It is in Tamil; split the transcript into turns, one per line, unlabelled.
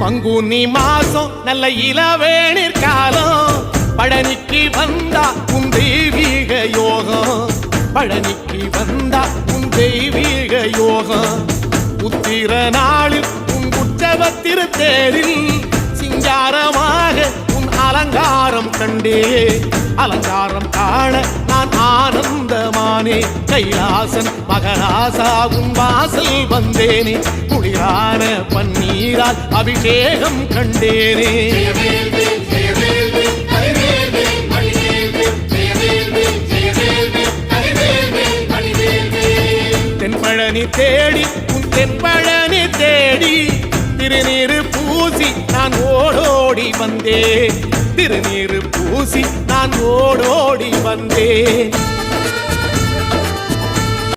பங்குனி மாசம் நல்ல இளவேணிற் காலம் பழனிக்கு வந்தா உன் தெய்வீக யோகம் பழனிக்கு வந்தா உன் தெய்வீக யோகம் உத்திர நாளில் உன் உற்சவ தேரில் சிங்காரமாக உன் அலங்காரம் கண்டே அலங்காரம் காண நான் ஆனந்தமானே கைலாசன் மகராசா உன் வாசல் வந்தேனே குளிரான பன்னீரால் அபிஷேகம் கண்டேனே தென்பழனி தேடி உன் தென்பழனி தேடி திருநீரு பூசி நான் ஓடோடி வந்தேன் திருநீரு பூசி நான் ஓடோடி வந்தேன்